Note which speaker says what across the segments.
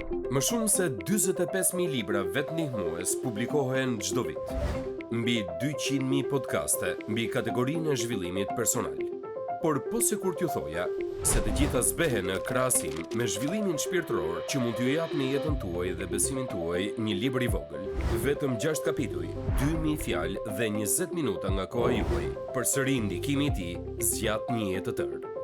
Speaker 1: Më shumë se 45.000 libra vetëndihmues publikohen çdo vit. Mbi 200.000 podcaste mbi kategorinë e zhvillimit personal. Por po sikur t'ju thoja, se të gjitha zbehen në krahasim me zhvillimin shpirtëror që mund t'ju jap në jetën tuaj dhe besimin tuaj një libër i vogël. Vetëm 6 kapituj, 2000 fjalë dhe 20 minuta nga koha juaj, përsëri ndikimi i tij zgjat një jetë të tërë.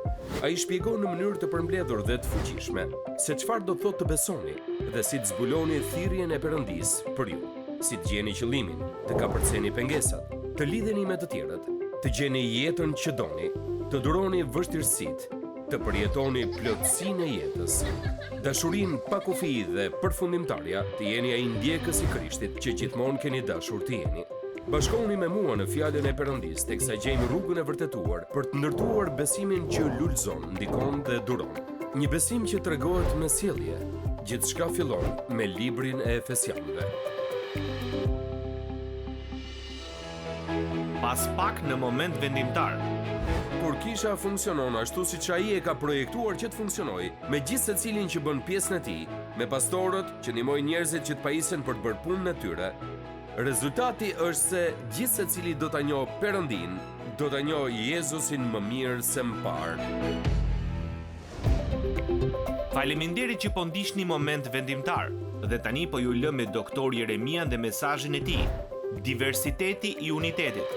Speaker 1: Ai shpjegon në mënyrë të përmbledhur dhe të fuqishme se çfarë do të thotë të besoni dhe si të zbuloni thirrjen e Perëndisë për ju, si të gjeni qëllimin, të kapërceni pengesat, të lidheni me të tjerët, të gjeni jetën që doni, të duroni vështirësitë, të përjetoni plotësinë e jetës, dashurinë pa kufi dhe përfundimtarja, të jeni ai ndjekës i Krishtit që gjithmonë keni dashur të jeni. Bashkohuni me mua në fjalën e Perëndisë teksa gjejmë rrugën e vërtetuar për të ndërtuar besimin që lulëzon, ndikon dhe duron. Një besim që tregohet me sjellje. Gjithçka fillon me librin e Efesianëve.
Speaker 2: Pas pak në moment vendimtar.
Speaker 1: Kur kisha funksionon ashtu siç ai e ka projektuar që të funksionojë, me gjithë secilin që bën pjesën e tij, me pastorët që ndihmojnë njerëzit që të pajisen për të bërë punën e tyre, rezultati është se gjithë secili do ta njohë Perëndin, do ta njohë Jezusin më mirë se më parë.
Speaker 2: Faleminderit që po ndiqni moment vendimtar. Dhe tani po ju lë me doktor Jeremia dhe mesazhin e tij. Diversiteti i unitetit.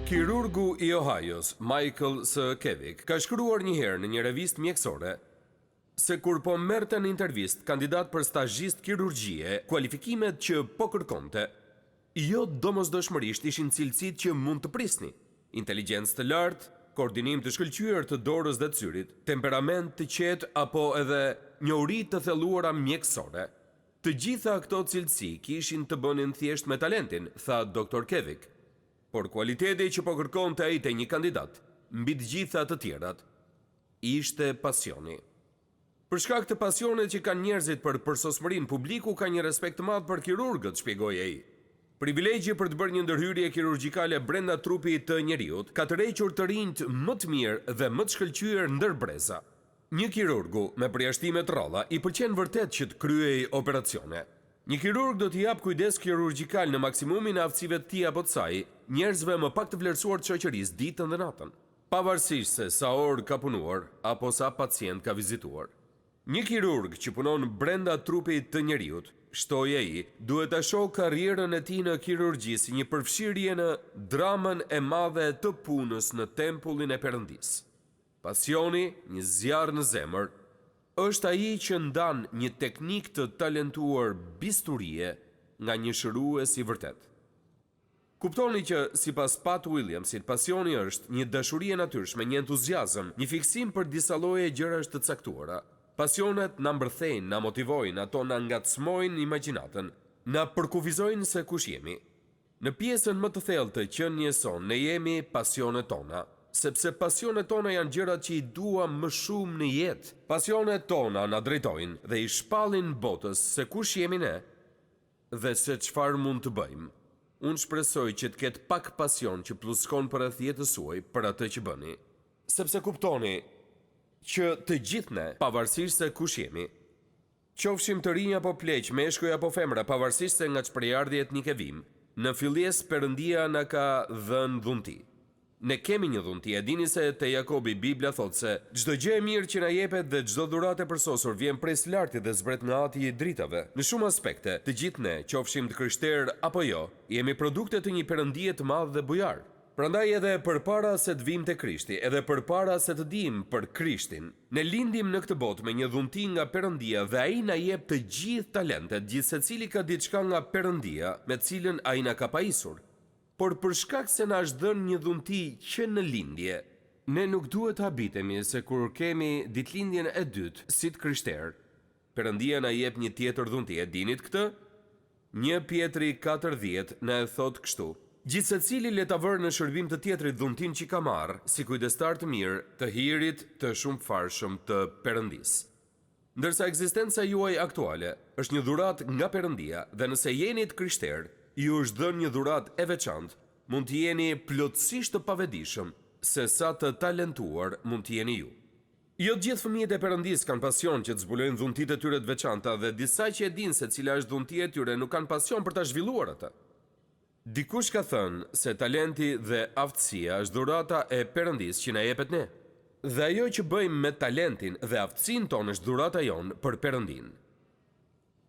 Speaker 1: Kirurgu i Ohajos, Michael S. Kevick, ka shkruar një herë në një revistë mjekësore se kur po merrte në intervistë kandidat për stazhist kirurgjie, kualifikimet që po kërkonte, jo domosdoshmërisht ishin cilësitë që mund të prisni: inteligjencë të lartë, koordinim të shkëlqyer të dorës dhe të syrit, temperament të qetë apo edhe njohuri të thelluara mjekësore. Të gjitha këto cilësi kishin të bënin thjesht me talentin, tha Dr. Kevick. Por kualiteti që po kërkonte ai te një kandidat, mbi të gjitha të tjerat, ishte pasioni. Për shkak të pasionet që kanë njerëzit për përsosmërinë, publiku ka një respekt të madh për kirurgët, shpjegoi ai. Privilegji për të bërë një ndërhyrje kirurgjikale brenda trupit të njeriut ka tërhequr të rinjt më të mirë dhe më të shkëlqyer ndër breza. Një kirurgu me përjashtime të rralla i pëlqen vërtet që të kryej operacione. Një kirurg do t'i jap kujdes kirurgjikal në maksimumin e aftësive të tij apo të saj, njerëzve më pak të vlerësuar të shoqërisë ditën dhe natën, pavarësisht se sa orë ka punuar apo sa pacient ka vizituar. Një kirurg që punon brenda trupit të njeriut, shtoi ai, duhet ta shohë karrierën e tij në kirurgji si një përfshirje në dramën e madhe të punës në tempullin e Perëndisë. Pasioni, një zjarr në zemër, është ai që ndan një teknik të talentuar bisturie nga një shërues i vërtet. Kuptoni që sipas Pat Williamsit, pasioni është një dashuri e natyrshme, një entuziazëm, një fiksim për disa lloje gjërash të caktuara. Pasionet na mbërthejnë, na motivojnë, ato na ngacmojnë imagjinatën, na përkufizojnë se kush jemi. Në pjesën më të thellë të qenies sonë ne jemi pasionet tona, sepse pasionet tona janë gjërat që i dua më shumë në jetë. Pasionet tona na drejtojnë dhe i shpallin botës se kush jemi ne dhe se çfarë mund të bëjmë. Unë shpresoj që të ketë pak pasion që pluskon përreth jetës suaj për atë që bëni, sepse kuptoni që të gjithë ne, pavarësisht se kush jemi, qofshim të rinj apo pleq, meshkuj apo femra, pavarësisht se nga shprehardhja etnike vim, në fillesë Perëndia na ka dhënë dhunti. Ne kemi një dhunti, e dini se te Jakobi Bibla thotë se çdo gjë e mirë që na jepet dhe çdo dhuratë e përsosur vjen prej së larti dhe zbret nga Ati i dritave. Në shumë aspekte, të gjithë ne, qofshim të krishterë apo jo, jemi produkte të një Perëndie të madh dhe bujar. Prandaj edhe përpara se të vim te Krishti, edhe përpara se të dimë për Krishtin, ne lindim në këtë botë me një dhunti nga Perëndia dhe ai na jep të gjithë talentet, gjithë secili ka diçka nga Perëndia, me të cilën ai na ka pajisur. Por për shkak se na është dhënë një dhunti që në lindje, ne nuk duhet të habitemi se kur kemi ditëlindjen e dytë si të krishterë, Perëndia na jep një tjetër dhunti. E dinit këtë? 1 Pjetri 4:10 na e thot kështu: Gjithë secili le ta vërë në shërbim të tjetrit dhuntin që ka marrë, si kujdestar të mirë, të hirit, të shumëfarshëm të Perëndisë. Ndërsa ekzistenca juaj aktuale është një dhuratë nga Perëndia dhe nëse jeni të krishterë, ju është dhënë një dhuratë e veçantë, mund të jeni plotësisht të pavetëdijshëm se sa të talentuar mund të jeni ju. Jo të gjithë fëmijët e Perëndis kanë pasion që të zbulojnë dhuntitë e tyre të veçanta dhe disa që e dinë se cila është dhuntia e tyre nuk kanë pasion për ta zhvilluar atë. Dikush ka thënë se talenti dhe aftësia është dhurata e Perëndis që na jepet ne. Dhe ajo që bëjmë me talentin dhe aftësinë tonë është dhurata jonë për Perëndin.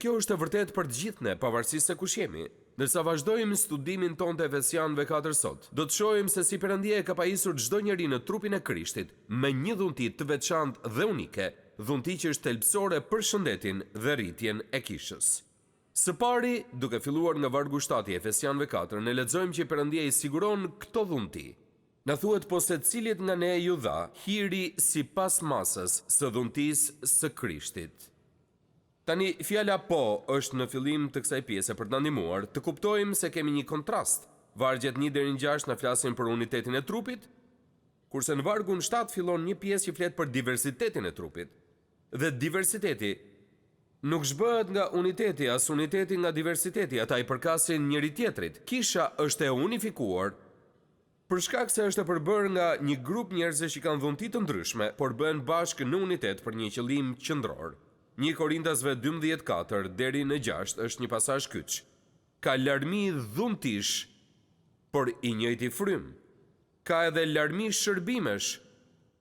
Speaker 1: Kjo është e vërtetë për të gjithë ne, pavarësisht se kush jemi. Ndërsa vazhdojmë studimin tonë të Efesianëve 4 sot, do të shohim se si Perëndia e ka pajisur çdo njeri në trupin e Krishtit me një dhunti të veçantë dhe unike, dhunti që është thelbësore për shëndetin dhe rritjen e kishës. Së pari, duke filluar nga vargu 7 i Efesianëve 4, ne lexojmë që Perëndia i siguron këto dhunti. Na thuhet po se cilit nga ne ju dha hiri sipas masës së dhuntisë së Krishtit. Tani, fjala po është në fillim të kësaj pjese për të na ndihmuar të kuptojmë se kemi një kontrast. Vargjet 1 deri në 6 na flasin për unitetin e trupit, kurse në vargun 7 fillon një pjesë që flet për diversitetin e trupit. Dhe diversiteti nuk zhbëhet nga uniteti, as uniteti nga diversiteti, ata i përkasin njëri tjetrit. Kisha është e unifikuar për shkak se është e përbërë nga një grup njerëzish që kanë dhunti të ndryshme, por bëhen bashkë në unitet për një qëllim qendror. 1 Korintasve 12:4 deri në 6 është një pasazh kyç. Ka larmi dhuntish, por i njëjti frym. Ka edhe larmi shërbimesh,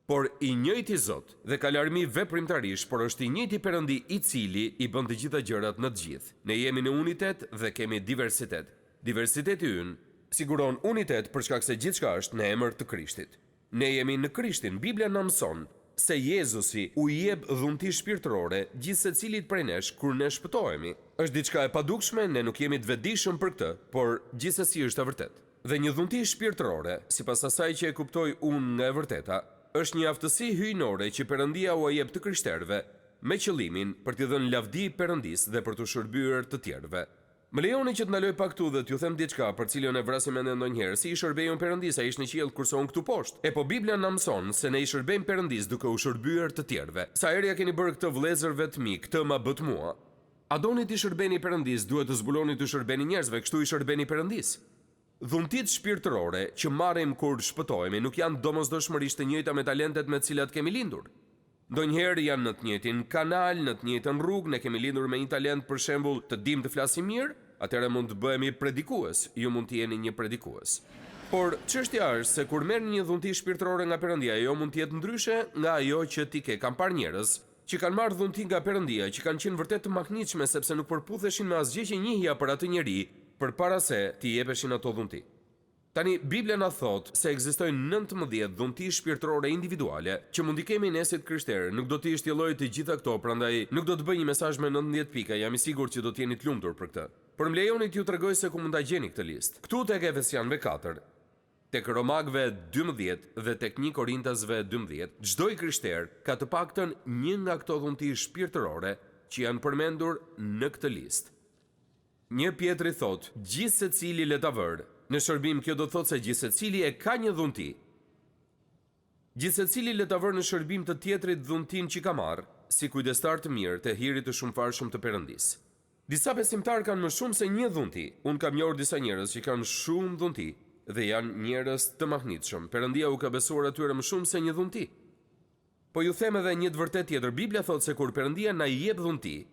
Speaker 1: por i njëjti Zot. Dhe ka larmi veprimtarish, por është i njëjti Perëndi i cili i bën të gjitha gjërat në të gjithë. Ne jemi në unitet dhe kemi diversitet. Diversiteti ynë siguron unitet për shkak se gjithçka është në emër të Krishtit. Ne jemi në Krishtin. Biblia na mëson se Jezusi u jep dhunti shpirtërore gjithë secilit prej nesh kur ne shpëtohemi. Është diçka e padukshme, ne nuk jemi të vetëdijshëm për këtë, por gjithsesi është e vërtetë. Dhe një dhunti shpirtërore, sipas asaj që e kuptoj unë nga e vërteta, është një aftësi hyjnore që Perëndia u jep të krishterëve me qëllimin për t'i dhënë lavdi Perëndis dhe për të shërbyer të tjerëve. Më lejoni që të ndaloj pak këtu dhe t'ju them diçka për cilën e vrasim mendjen ndonjëherë, si i shërbejmë Perëndis, ai është në qiell kurse unë këtu poshtë. Po Biblia na mëson se ne i shërbejmë Perëndis duke u shërbyer të tjerëve. Sa herë ja keni bërë këtë vëllezërve të mi, këtë ma bët mua. A doni të shërbeni Perëndis, duhet të zbuloni të shërbeni njerëzve, kështu i shërbeni Perëndis. Dhuntit shpirtërore që marrim kur shpëtohemi nuk janë domosdoshmërisht të njëjta me talentet me të cilat kemi lindur. Ndonjëherë janë në të njëjtin kanal, në të njëjtën rrugë, ne kemi lindur me një talent për shembull të dim të flasim mirë, atëherë mund të bëhemi predikues, ju mund të jeni një predikues. Por çështja është se kur merr një dhunti shpirtërore nga Perëndia, ajo mund të jetë ndryshe nga ajo që ti ke. Kam parë njerëz që kanë marrë dhunti nga Perëndia, që kanë qenë vërtet të mahnitshme sepse nuk përputheshin me asgjë që njihja për atë njeri, përpara se t'i jepeshin ato dhunti. Tani, Biblia na thot se ekzistojnë 19 dhunti shpirtërore individuale që mund i kemi ne si krishterë. Nuk do t'i shtjelloj të gjitha këto, prandaj nuk do të bëj një mesazh me 19 pika, jam i sigurt që do të jeni të lumtur për këtë. Por më lejoni t'ju tregoj se ku mund ta gjeni këtë listë. Këtu tek Efesianëve 4, tek Romakëve 12 dhe tek 1 Korintasve 12, çdo i krishter ka të paktën një nga këto dhunti shpirtërore që janë përmendur në këtë listë. 1 Pjetri thot, gjithë secili le ta vërë. Në shërbim kjo do thot se gjithë secili e ka një dhunti. Gjithë secili le ta vërë në shërbim të tjetrit dhuntin që ka marrë, si kujdestar të mirë të hirit të shumëfarshëm të Perëndis. Disa besimtar kanë më shumë se një dhunti. Unë kam njohur disa njerëz që kanë shumë dhunti dhe janë njerëz të mahnitshëm. Perëndia u ka besuar atyre më shumë se një dhunti. Po ju them edhe një të vërtetë tjetër. Biblia thot se kur Perëndia na jep dhunti,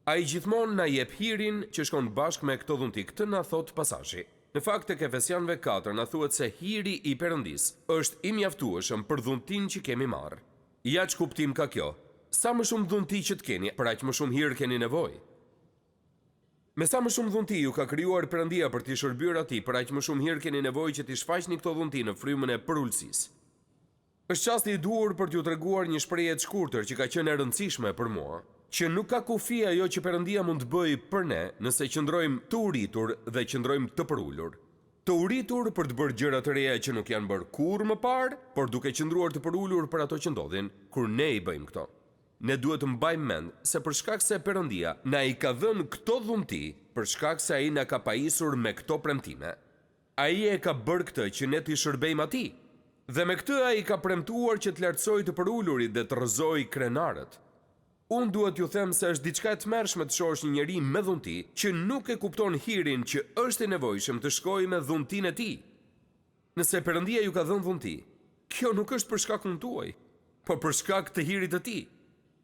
Speaker 1: ai gjithmonë na jep hirin që shkon bashkë me këto dhunti. Këtë na thot pasazhi. Në fakt tek Efesianëve 4 na thuhet se hiri i Perëndis është i mjaftueshëm për dhuntin që kemi marrë. Ja që kuptim ka kjo. Sa më shumë dhunti që të keni, për aq më shumë hir keni nevojë. Me sa më shumë dhunti ju ka krijuar Perëndia për t'i shërbyer atij, për aq më shumë hir keni nevojë që t'i shfaqni këto dhunti në frymën e përulësisë. Është çasti i duhur për t'ju treguar një shprehje të shkurtër që ka qenë e rëndësishme për mua, që nuk ka kufi ajo që Perëndia mund të bëjë për ne nëse qëndrojmë të uritur dhe qëndrojmë të përulur. Të uritur për të bërë gjëra të reja që nuk janë bërë kurrë më parë, por duke qëndruar të përulur për ato që ndodhin kur ne i bëjmë këto. Ne duhet të mbajmë mend se për shkak se Perëndia na i ka dhënë këto dhunti, për shkak se ai na ka pajisur me këto premtime. Ai e ka bërë këtë që ne t'i shërbejmë atij. Dhe me këtë ai ka premtuar që të lartësojë të përulurit dhe të rrëzojë krenarët. Unë duhet ju them se është diçka e tmerrshme të shohësh një njeri me dhunti që nuk e kupton hirin që është i nevojshëm të shkojë me dhuntin e tij. Nëse Perëndia ju ka dhënë dhunti, kjo nuk është për shkakun tuaj. por për shkak të hirit të tij.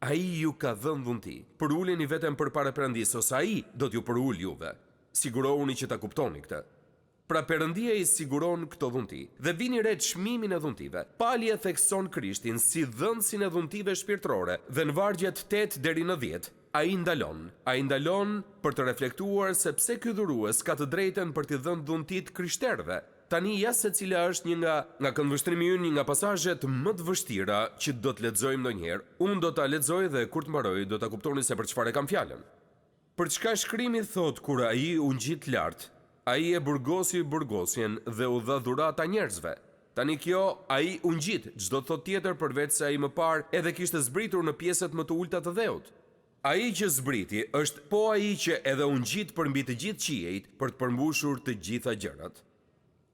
Speaker 1: Ai ju ka dhënë dhunti. Përuleni vetëm përpara Perëndisë ose ai do t'ju përul juve. Sigurohuni që ta kuptoni këtë. Pra Perëndia i siguron këto dhunti dhe vini re çmimin e dhuntive. Pali e thekson Krishtin si dhënësin e dhuntive shpirtërore dhe në vargjet 8 deri në 10 ai ndalon për të reflektuar se pse ky dhurues ka të drejtën për t'i dhënë dhuntit krishterëve. Tani ja se cila është një nga këndvështrimi ynë, një nga pasazhet më të vështira që do të lexojmë ndonjëherë. Unë do ta lexoj dhe kur të mbaroj do ta kuptoni se për çfarë kam fjalën. Për çka shkrimi thot kur ai u ngjit lart, ai e burgosi burgosjen dhe u dha dhurata njerëzve. Tani kjo ai u ngjit, çdo thot tjetër përveç se ai më parë edhe kishte zbritur në pjesët më të ulta të dheut. Ai që zbriti është po ai që edhe u ngjit përmbi të gjithë qiejt për të përmbushur të gjitha gjërat.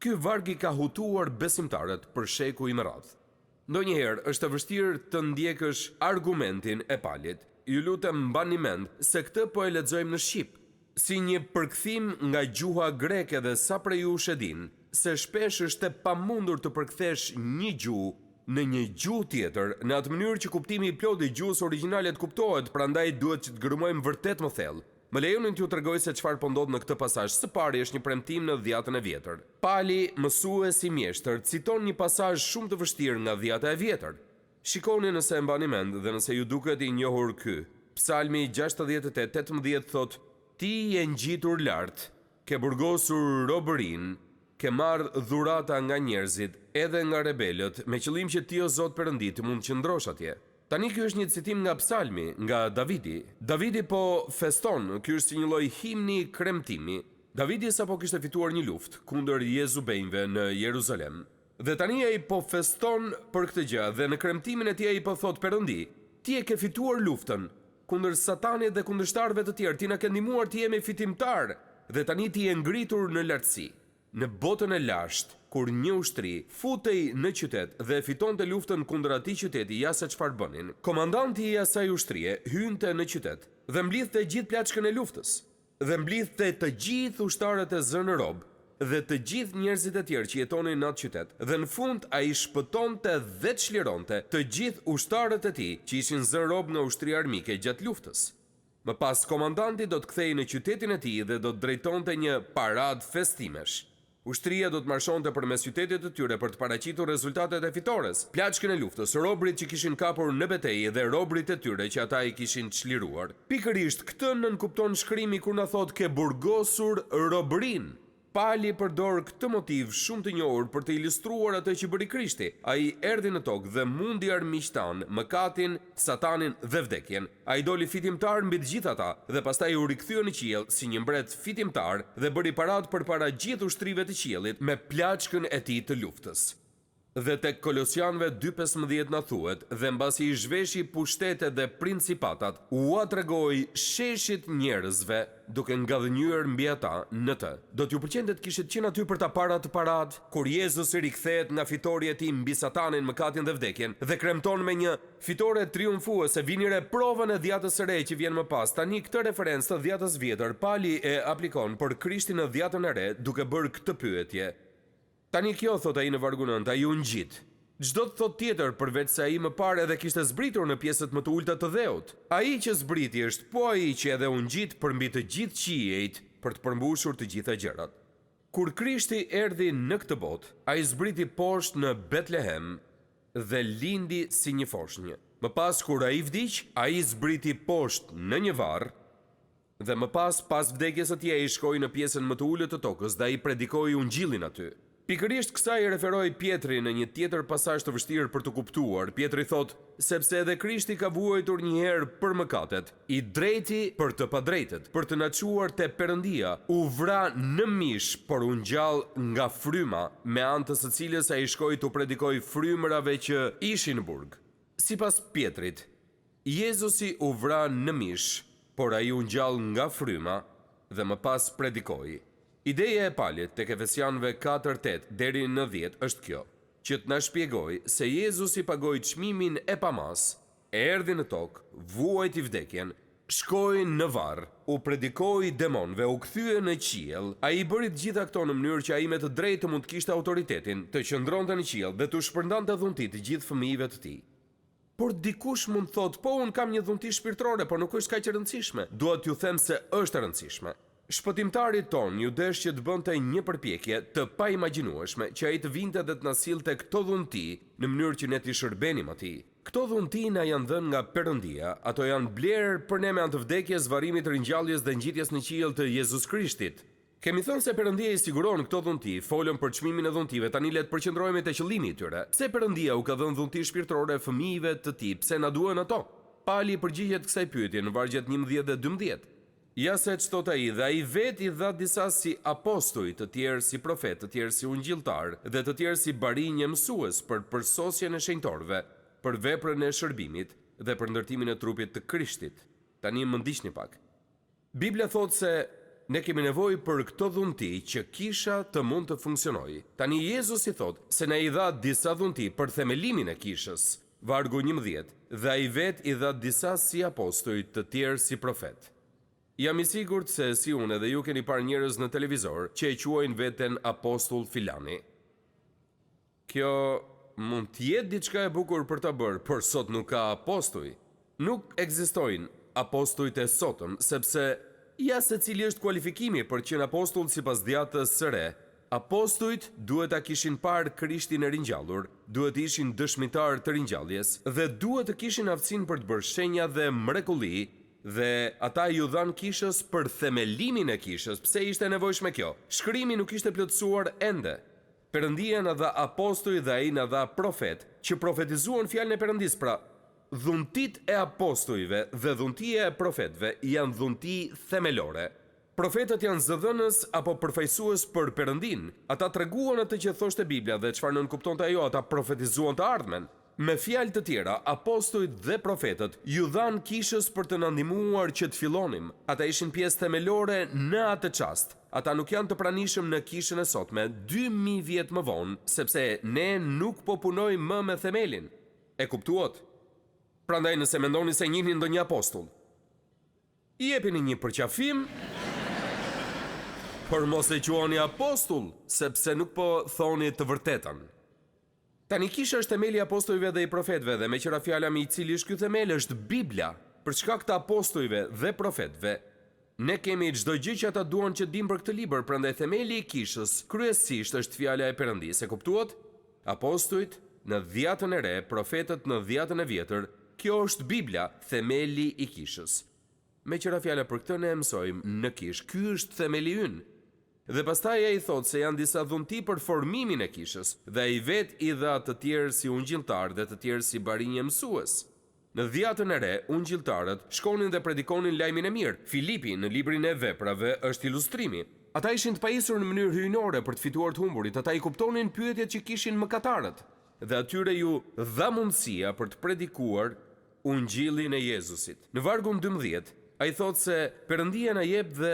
Speaker 1: Ky varg i ka hutuar besimtarët për shekuj me radhë. Ndonjëherë është e vështirë të ndjekësh argumentin e Palit. Ju lutem mbani mend se këtë po e lexojmë në shqip, si një përkthim nga gjuha greke dhe sa prej jush e din se shpesh është e pamundur të përkthesh një gjuhë në një gjuhë tjetër në atë mënyrë që kuptimi i plotë i gjuhës origjinale të kuptohet, prandaj duhet që të gërmojmë vërtet më thellë. Më lejonin t'ju tregoj se çfarë po ndodh në këtë pasazh. Së pari është një premtim në Dhjatën e Vjetër. Pali, mësues i mjeshtër, citon një pasazh shumë të vështirë nga Dhjata e Vjetër. Shikoni nëse e mbani mend dhe nëse ju duket i njohur ky. Psalmi 68:18 thot: Ti je ngjitur lart, ke burgosur robërin, ke marrë dhurata nga njerëzit, edhe nga rebelët, me qëllim që ti o Zot Perëndi të mund të qëndrosh atje. Tani ky është një citim nga psalmi, nga Davidi. Davidi po feston, ky është si një lloj himni kremtimi. Davidi sapo kishte fituar një luftë kundër Jezubejve në Jeruzalem. Dhe tani ai po feston për këtë gjë dhe në kremtimin e tij ai po thot: Perëndi, ti e ke fituar luftën kundër Satanit dhe kundërshtarëve të tjerë, ti na ke ndihmuar të jemi fitimtar dhe tani ti je ngritur në lartësi, në botën e lashtë. Kur një ushtri futej në qytet dhe fitonte luftën kundër atij qyteti, ja se çfarë bënin. Komandanti i asaj ushtrie hynte në qytet dhe mblidhte gjithë plaçkën e luftës, dhe mblidhte të gjithë ushtarët e zënë rob dhe të gjithë njerëzit e tjerë që jetonin në atë qytet. Dhe në fund ai shpëtonte dhe çlironte të gjithë ushtarët e tij që ishin zënë rob nga ushtria armike gjatë luftës. Më pas komandanti do të kthehej në qytetin e tij dhe do të drejtonte një paradë festimesh. Ushtria do të marshonte përmes qytetit të tyre për të paraqitur rezultatet e fitores, plaçkën e luftës, robrit që kishin kapur në betejë dhe robrit e tyre që ata i kishin çliruar. Pikërisht këtë nënkupton shkrimi kur na thot ke burgosur robërin. Pali përdor këtë motiv shumë të njohur për të ilustruar atë që bëri Krishti. Ai erdhi në tokë dhe mundi armiqtan, mëkatin, Satanin dhe vdekjen. Ai doli fitimtar mbi të gjithë ata dhe pastaj u rikthye në qiell si një mbret fitimtar dhe bëri paradë përpara gjithë ushtrive të qiellit me plaçkën e tij të luftës. Dhe tek Kolosianëve 2:15 na thuhet, dhe mbasi i zhveshi pushtetet dhe principatat, ua tregoi sheshit njerëzve duke ngadhënyer mbi ata në të. Do t'ju pëlqente të kishit qenë aty për ta parë atë paradë, kur Jezusi rikthehet nga fitoria e tij mbi Satanin, mëkatin dhe vdekjen, dhe kremton me një fitore triumfuese. Vini re provën e Dhjatës së Re që vjen më pas. Tani këtë referencë të Dhjatës Vjetër Pali e aplikon për Krishtin në Dhjatën e Re, duke bërë këtë pyetje. Tani kjo, thot ai në vargu 9, ai u ngjit. Çdo të thot tjetër përveç se ai më parë edhe kishte zbritur në pjesët më të ulta të dheut. Ai që zbriti është po ai që edhe u ngjit përmbi të gjithë qiejt për të përmbushur të gjitha gjërat. Kur Krishti erdhi në këtë botë, ai zbriti poshtë në Betlehem dhe lindi si një foshnjë. Më pas kur ai vdiq, ai zbriti poshtë në një varr dhe më pas vdekjes së tij ai shkoi në pjesën më të ulët të tokës dhe ai predikoi ungjillin aty. Pikërisht kësaj referoi Pietri në një tjetër pasazh të vështirë për të kuptuar. Pietri thot, sepse edhe Krishti ka vuajtur një herë për mëkatet, i drejti për të padrejtet, për të na çuar te Perëndia, u vra në mish, por u ngjall nga fryma, me anë të së cilës ai shkoi tu predikoi frymërave që ishin në burg. Sipas Pietrit, Jezusi u vra në mish, por ai u ngjall nga fryma dhe më pas predikoi. Ideja e Palit tek Efesianëve 4:8 deri në 10 është kjo, që të na shpjegoj se Jezusi pagoi çmimin e pamas, erdhi në tokë, vuajti vdekjen, shkoi në varr, u predikoi demonëve, u kthye në qiell. Ai bëri të gjitha këto në mënyrë që ai me të drejtë mund të kishte autoritetin të qëndronte në qiell dhe të shpërndante dhunti të gjithë fëmijëve të tij. Por dikush mund thot, po unë kam një dhunti shpirtërore, por nuk është kaq e rëndësishme. Dua t'ju them se është e rëndësishme. Shpëtimtari ton ju desh që të bënte një përpjekje të paimagjinueshme që ai të vinte dhe të na sillte këto dhunti në mënyrë që ne t'i shërbenim atij. Këto dhunti na janë dhënë nga Perëndia, ato janë blerë për ne me anë të vdekjes, varrimit, ringjalljes dhe ngjitjes në qiell të Jezus Krishtit. Kemi thënë se Perëndia i siguron këto dhunti, folëm për çmimin e dhuntive, tani le të përqendrohemi te qëllimi i tyre. Pse Perëndia u ka dhënë dhunti shpirtërore fëmijëve të tij? Pse na duhen ato? Pali përgjigjet kësaj pyetje në vargjet 11 dhe 12. Ja se që thot ai, dhe ai vet i dha disa si apostoj, të tjerë si profet, të tjerë si ungjilltar, dhe të tjerë si barinjë mësues për përsosjen e shenjtorëve, për veprën e shërbimit dhe për ndërtimin e trupit të Krishtit. Tani më ndiqni pak. Bibla thot se ne kemi nevojë për këto dhunti që kisha të mund të funksionojë. Tani Jezus i thot se na i dha disa dhunti për themelimin e kishës. Vargu 11, dhe ai vet i dha disa si apostoj, të tjerë si profet. Jam i sigurt se si unë edhe ju keni parë njerëz në televizor që e quajnë veten apostull filani. Kjo mund të jetë diçka e bukur për ta bërë, por sot nuk ka apostoj. Nuk ekzistojnë apostujt e sotëm, sepse ja se cili është kualifikimi për qenë apostull sipas djatës së re. Apostujt duhet ta kishin parë Krishtin e ringjallur, duhet ishin dëshmitar të ringjalljes dhe duhet të kishin aftësinë për të bërë shenja dhe mrekulli, dhe ata ju dhan kishës për themelimin e kishës. Pse ishte nevojshme kjo? Shkrimi nuk ishte plotësuar ende. Perëndia na dha apostoj dhe ai na dha profet, që profetizuan fjalën e Perëndisë. Pra, dhuntit e apostojve dhe dhuntia e profetëve janë dhunti themelore. Profetët janë zëdhënës apo përfaqësues për Perëndin. Ata treguan atë që thoshte Bibla dhe çfarë nën kuptonte ajo, ata profetizuan të ardhmen. Me fjalë të tjera, apostujt dhe profetët ju dhan kishës për të na ndihmuar që të fillonim. Ata ishin pjesë themelore në atë çast. Ata nuk janë të pranishëm në kishën e sotme 2000 vjet më vonë, sepse ne nuk po punojmë më me themelin. E kuptuat? Prandaj nëse mendoni se njihni ndonjë apostull, i jepini një përqafim, por mos e quani apostull, sepse nuk po thoni të vërtetën. Tani kisha është themeli i apostujve dhe i profetëve, dhe me qira fjala me i cili është ky themel është Bibla. Për shkak të apostujve dhe profetëve, ne kemi çdo gjë që ata duan që dim për këtë libër, prandaj themeli i kishës kryesisht është fjala e Perëndisë. E kuptuat? Apostujt në Dhjetën e Re, profetët në Dhjetën e Vjetër. Kjo është Bibla, themeli i kishës. Me qira fjala për këtë ne mësojmë në kishë. Ky është themeli ynë. Dhe pastaj ai thot se janë disa dhunti për formimin e kishës, dhe ai vet i dha të tjerë si ungjilltar dhe të tjerë si barinjë mësues. Në Dhjetën e Re, ungjilltarët shkonin dhe predikonin lajmin e mirë. Filipi në librin e Veprave është ilustrimi. Ata ishin të pajisur në mënyrë hyjnore për të fituar të humburit. Ata i kuptonin pyetjet që kishin mëkatarët, dhe atyre ju dha mundësia për të predikuar ungjillin e Jezusit. Në vargun 12, ai thot se Perëndia na jep dhe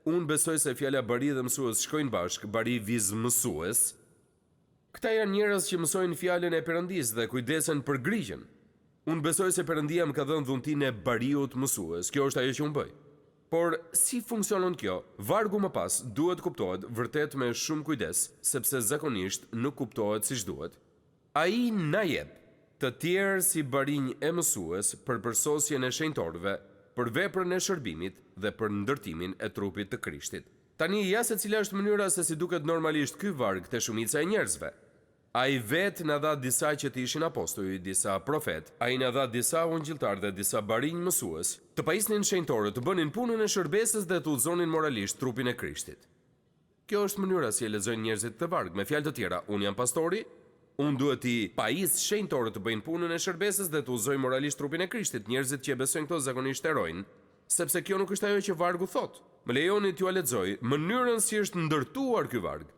Speaker 1: unë besoj se fjala bari dhe mësues shkojnë bashkë, bari viz mësues. Këta janë njerëz që mësojnë fjalën e Perëndisë dhe kujdesen për grigjen. Unë besoj se Perëndia më ka dhënë dhuntinë e bariut mësues. Kjo është ajo që unë bëj. Por si funksionon kjo? Vargu më pas duhet kuptohet vërtet me shumë kujdes, sepse zakonisht nuk kuptohet siç duhet. Ai na jep të tjerë si barinjë e mësues për përsosjen e shenjtorëve, për veprën e shërbimit dhe për ndërtimin e trupit të Krishtit. Tani ja se cila është mënyra se si duket normalisht ky varg te shumica e njerëzve. Ai vet na dha disa që të ishin apostoj, disa profet, ai na dha disa ungjilltar dhe disa barinj mësues, të pajisnin shenjtorët, të bënin punën e shërbesës dhe të udhëzonin moralisht trupin e Krishtit. Kjo është mënyra si e lexojnë njerëzit të varg. Me fjalë të tjera, unë jam pastori, unë duhet i pajis shenjtorët të bëjnë punën e shërbesës dhe të udhëzojnë moralisht trupin e Krishtit. Njerëzit që e besojnë këto zakonisht erojnë, sepse kjo nuk është ajo që vargu thot. Më lejoni t'ju lexoj mënyrën si është ndërtuar ky varg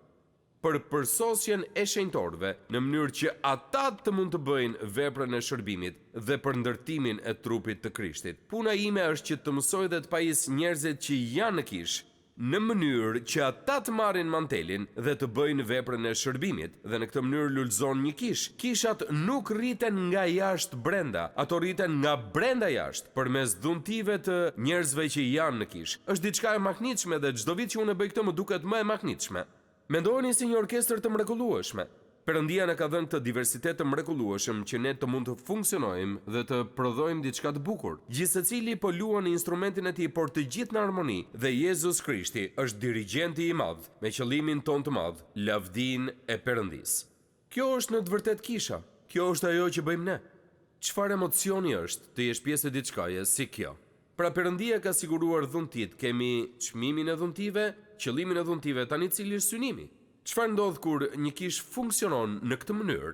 Speaker 1: për përsosjen e shenjtorëve në mënyrë që ata të mund të bëjnë veprën e shërbimit dhe për ndërtimin e trupit të Krishtit. Puna ime është që të mësoj dhe të pajis njerëzit që janë në kishë në mënyrë që ata të marrin mantelin dhe të bëjnë veprën e shërbimit, dhe në këtë mënyrë lulëzon një kishë. Kishat nuk rriten nga jashtë brenda, ato rriten nga brenda jashtë, përmes dhuntive të njerëzve që janë në kishë. Është diçka e mahnitshme dhe çdo vit që unë bëj këtë më duket më e mahnitshme. Mendojeni si një orkestër të mrekullueshme. Perëndia na ka dhënë këtë diversitet të mrekullueshëm që ne të mund të funksionojmë dhe të prodhojmë diçka të bukur. Gjithë secili po luan në instrumentin e tij, por të gjithë në armoni. Dhe Jezus Krishti është dirigjenti i madh me qëllimin ton të madh, lavdinë e Perëndisë. Kjo është në të vërtetë kisha. Kjo është ajo që bëjmë ne. Çfarë emocioni është të jesh pjesë e diçkaje si kjo? Pra Perëndia ka siguruar dhuntit, kemi çmimin e dhuntive, qëllimin e dhuntive, tani cili është synimi. Çfarë ndodh kur një kish funksionon në këtë mënyrë?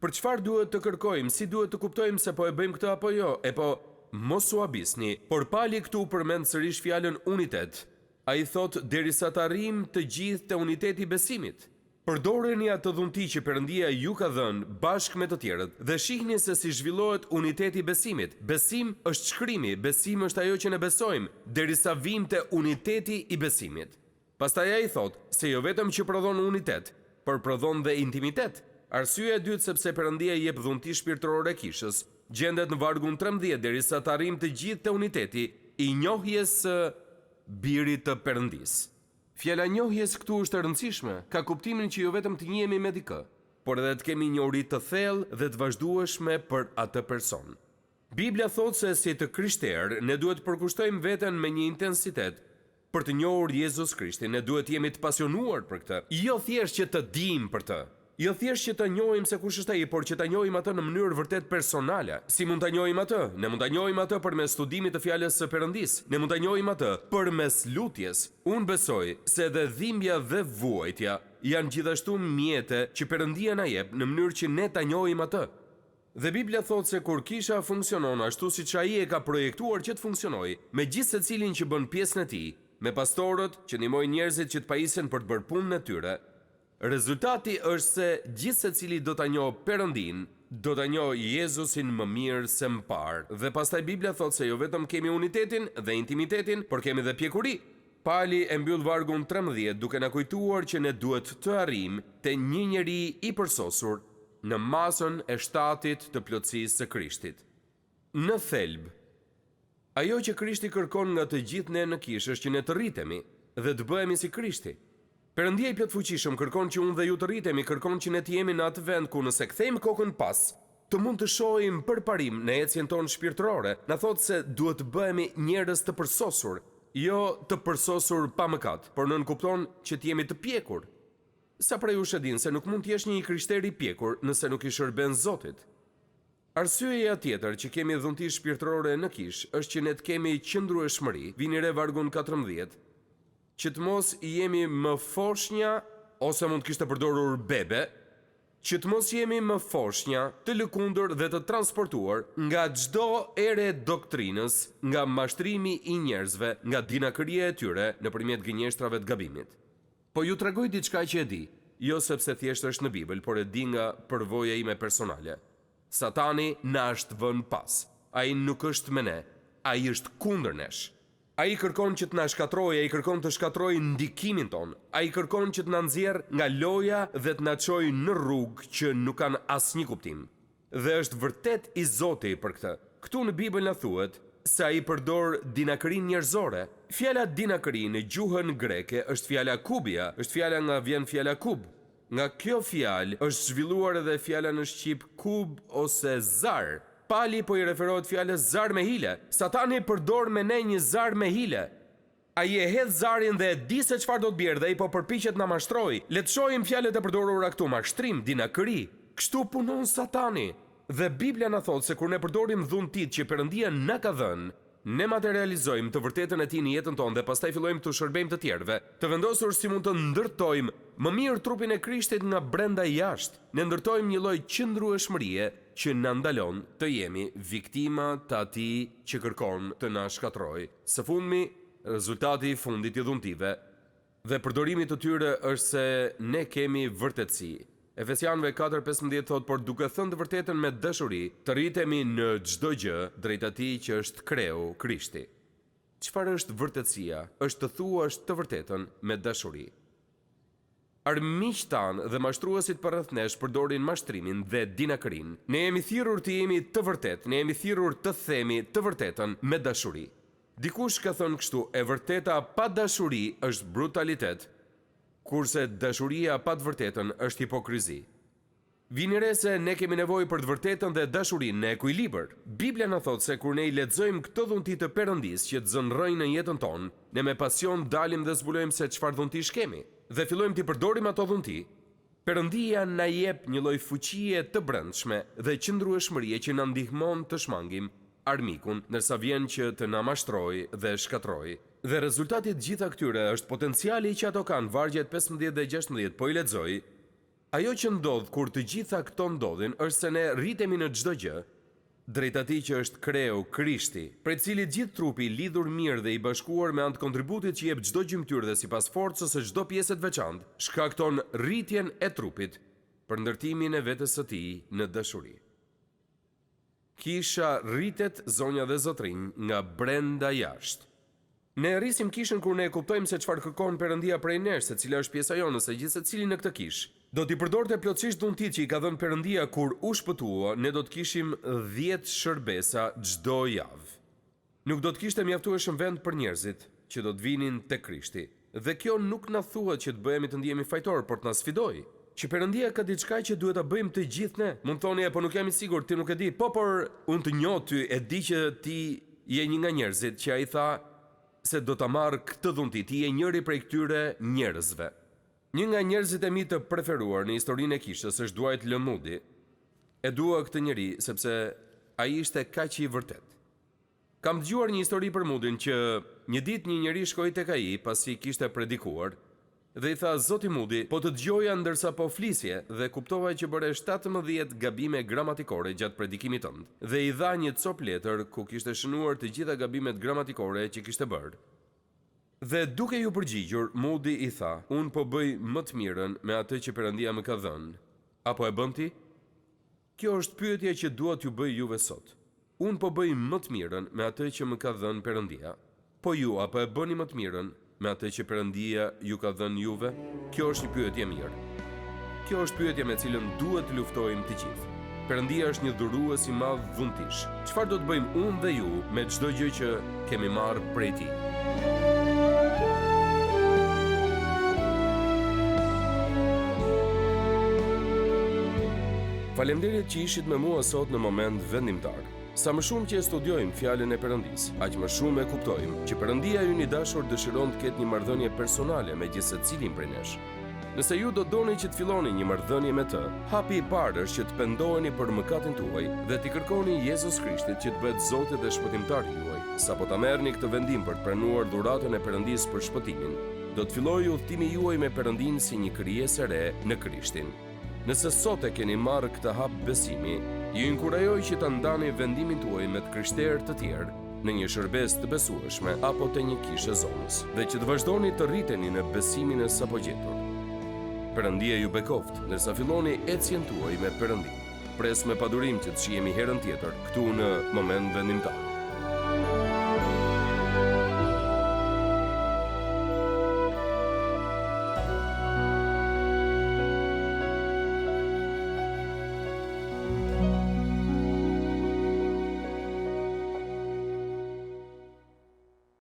Speaker 1: Për çfarë duhet të kërkojmë, si duhet të kuptojmë se po e bëjmë këtë apo jo? E po, mos u habisni, por pali këtu përmend sërish fjalën unitet. Ai thot derisa të arrijmë të gjithë te uniteti i besimit. Përdoreni atë dhunti që Perëndia ju ka dhënë bashkë me të tjerët dhe shihni se si zhvillohet uniteti i besimit. Besim është shkrimi, besim është ajo që ne besojmë, derisa vim te uniteti i besimit. Pastaj ai thot se jo vetëm që prodhon unitet, por prodhon dhe intimitet. Arsyeja e dytë sepse Perëndia i jep dhunti shpirtërore kishës, gjendet në vargun 13 derisa të arrijmë të gjithë te uniteti i njohjes së birit të Perëndisë. Fjala njohjes këtu është e rëndësishme, ka kuptimin që jo vetëm të njihemi me dikë, por edhe të kemi njohuri të thellë dhe të vazhdueshme për atë person. Biblia thot se si të krishterë ne duhet të përkushtojmë veten me një intensitet për të njohur Jezus Krishtin. Ne duhet jemi të pasionuar për këtë, jo thjesht që të dimë për të. Jo thjesht që të njohim se kush është ai, por që ta njohim atë në mënyrë vërtet personale. Si mund ta njohim atë? Ne mund ta njohim atë përmes studimit të fjalës së Perëndisë. Ne mund ta njohim atë përmes lutjes. Unë besoj se edhe dhimbja dhe vuajtja janë gjithashtu mjete që Perëndia na jep në mënyrë që ne ta njohim atë. Dhe Biblia thot se kur kisha funksionon ashtu siç ai e ka projektuar që të funksionojë, me gjithë secilin që bën pjesën e tij, me pastorët që ndihmojnë njerëzit që të pajisen për të bërë punën e tyre, rezultati është se gjithë secili do ta njohë Perëndin, do ta njohë Jezusin më mirë se më parë. Dhe pastaj Biblia thot se jo vetëm kemi unitetin dhe intimitetin, por kemi dhe pjekuri. Pali e mbyll vargun 13 duke na kujtuar që ne duhet të arrijmë te një njeri i përsosur në masën e shtatit të plotësisë së Krishtit. Në thelb, ajo që Krishti kërkon nga të gjithë ne në kishë është që ne të rritemi dhe të bëhemi si Krishti. Perëndia i plotfuqishëm kërkon që unë dhe ju të rritemi, kërkon që ne të jemi në atë vend ku nëse kthejmë kokën pas, të mund të shohim përparim në ecjen tonë shpirtërore. Na thotë se duhet të bëhemi njerëz të përsosur, jo të përsosur pa mëkat, por nën kupton që të jemi të pjekur. Sa prej jush e din se nuk mund të jesh një krishter i pjekur nëse nuk i shërben Zotit. Arsyeja tjetër që kemi dhunti shpirtërore në kish është që ne të kemi qëndrueshmëri. Vini re vargun 14. Që të mos jemi më foshnja, ose mund të kishte përdorur bebe, që të mos jemi më foshnja, të lëkundur dhe të transportuar nga çdo ere doktrinës, nga mashtrimi i njerëzve, nga dinakëria e tyre nëpërmjet gënjeshtrave të gabimit. Po ju tregoj diçka që e di, jo sepse thjesht është në Bibël, por e di nga përvoja ime personale. Satani na është vënë pas. Ai nuk është me ne, ai është kundër nesh. Ai kërkon që të na shkatrojë, ai kërkon të shkatrojë ndikimin ton. Ai kërkon që të na nxjerrë nga loja dhe të na çojë në rrugë që nuk kanë asnjë kuptim. Dhe është vërtet i Zoti për këtë. Këtu në Bibël na thuhet se ai përdor dinakërinë njerëzore. Fjala dinakëri në gjuhën greke është fjala kubia, është fjala nga vjen fjala kub. Nga kjo fjalë është zhvilluar edhe fjala në shqip kub ose zar. Pali po i referohet fjalës zar me hile. Satani përdor me ne një zar me hile. Ai e hedh zarin dhe e di se çfarë do të bjerë dhe ai po përpiqet na mashtrojë. Le të shohim fjalët e përdorura këtu: mashtrim, dinakëri. Kështu punon Satani. Dhe Biblia na thotë se kur ne përdorim dhuntit që Perëndia na ka dhënë, ne materializojmë të vërtetën e tij në jetën tonë dhe pastaj fillojmë të shërbejmë të tjerëve, të vendosur si mund të ndërtojmë më mirë trupin e Krishtit nga brenda jashtë. Ne ndërtojmë një lloj qëndrueshmërie që na ndalon të jemi viktima të atij që kërkon të na shkatrojë. Së fundmi, rezultati i fundit i dhuntive dhe përdorimit të tyre është se ne kemi vërtetësi. Efesianëve 4:15 thot, por duke thënë të vërtetën me dashuri, të rritemi në çdo gjë drejt atij që është kreu, Krishti. Çfarë është vërtetësia? Është të thuash të vërtetën me dashuri. Armiqtë tanë dhe mashtruesit përreth nesh përdorin mashtrimin dhe dinakërinë. Ne jemi thirrur të jemi të vërtetë, ne jemi thirrur të themi të vërtetën me dashuri. Dikush ka thënë kështu: e vërteta pa dashuri është brutalitet, kurse dashuria pa të vërtetën është hipokrizi. Vini re se ne kemi nevojë për të vërtetën dhe dashurinë në ekuilibër. Biblia na thot se kur ne i lexojmë këto dhunti të Perëndis që të zënrojnë në jetën tonë, ne me pasion dalim dhe zbulojmë se çfarë dhuntish kemi dhe fillojmë t'i përdorim ato dhunti. Perëndia na jep një lloj fuqie të brendshme dhe qëndrueshmërie që na ndihmon të shmangim armikun ndërsa vjen që të na mashtrojë dhe shkatrojë. Dhe rezultati të gjitha këtyre është potenciali që ato kanë vargjet 15 dhe 16, po i lexoj. Ajo që ndodh kur të gjitha këto ndodhin është se ne rritemi në çdo gjë, drejt atij që është kreu, Krishti, prej cilit gjithë trupi lidhur mirë dhe i bashkuar me anë të kontributit që jep çdo gjymtyrë dhe sipas forcës së çdo pjese të veçantë, shkakton rritjen e trupit për ndërtimin e vetes së tij në dashuri. Kisha rritet, zonja dhe zotrinj, nga brenda jashtë. Ne rrisim kishën kur ne kuptojmë se çfarë kërkon Perëndia prej nesh, se cila është pjesa jonë, se gjithë secili në këtë kishë do t'i përdorte plotësisht dhuntit që i ka dhënë Perëndia kur u shpëtua, ne do të kishim 10 shërbesa çdo javë. Nuk do të kishte mjaftueshëm vend për njerëzit që do të vinin te Krishti. Dhe kjo nuk na thuhet që të bëhemi të ndihemi fajtor, por të na sfidoj. Që Perëndia ka diçka që duhet ta bëjmë të gjithë ne. Mund thoni, po nuk jam i sigurt, ti nuk e di. Por unë të njoh ty, e di që ti je një nga njerëzit që ai tha se do ta marr këtë dhunti, ti je njëri prej këtyre njerëzve. Një nga njerëzit e mi të preferuar në historinë e kishës është Dwight L. Moody. E dua këtë njeri sepse ai ishte kaq i vërtet. Kam dëgjuar një histori për Moodyn që një ditë një njeri shkoi tek ai pasi kishte predikuar dhe i tha: "Zoti Moody, po të dëgjoja ndërsa po flisje dhe kuptova që bëre 17 gabime gramatikore gjatë predikimit tënd." Dhe i dha një cop letër ku kishte shënuar të gjitha gabimet gramatikore që kishte bërë. Dhe duke ju përgjigjur, Moody i tha: "Unë po bëj më të mirën me atë që Perëndia më ka dhënë. Apo e bën ti? Kjo është pyetja që dua t'ju bëj juve sot. Unë po bëj më të mirën me atë që më ka dhënë Perëndia. Po ju, apo e bëni më të mirën me atë që Perëndia ju ka dhënë juve?" Kjo është një pyetje mirë. Kjo është pyetja me cilën duhet të luftojmë të gjithë. Perëndia është një dhurues i madh dhuntish. Çfarë do të bëjmë unë dhe ju me çdo gjë që kemi marrë prej tij? Faleminderit që ishit me mua sot në moment vendimtar. Sa më shumë që e studiojmë fjalën e Perëndis, aq më shumë e kuptojmë që Perëndia ynë i dashur dëshiron të ketë një marrëdhënie personale me gjithë secilin prej nesh. Nëse ju do doni që të filloni një marrëdhënie me të, hapi i parë është që të pendoheni për mëkatin tuaj dhe t'i kërkoni Jezus Krishtit që të bëhet Zoti dhe shpëtimtari juaj. Sapo ta merrni këtë vendim për të pranuar dhuratën e Perëndisë për shpëtimin, do të fillojë udhëtimi juaj me Perëndin si një krijesë e re në Krishtin. Nëse sot e keni marrë këtë hap besimi, ju inkurajoj që ta ndani vendimin tuaj me të krishterë të tjerë në një shërbes të besueshme apo të një kishë zonës, dhe që të vazhdoni të rriteni në besimin e sapo gjetur. Perëndia ju bekoft, ndërsa filloni ecjen tuaj me Perëndin. Pres me padurim që të shihemi herën tjetër këtu në moment vendimtar.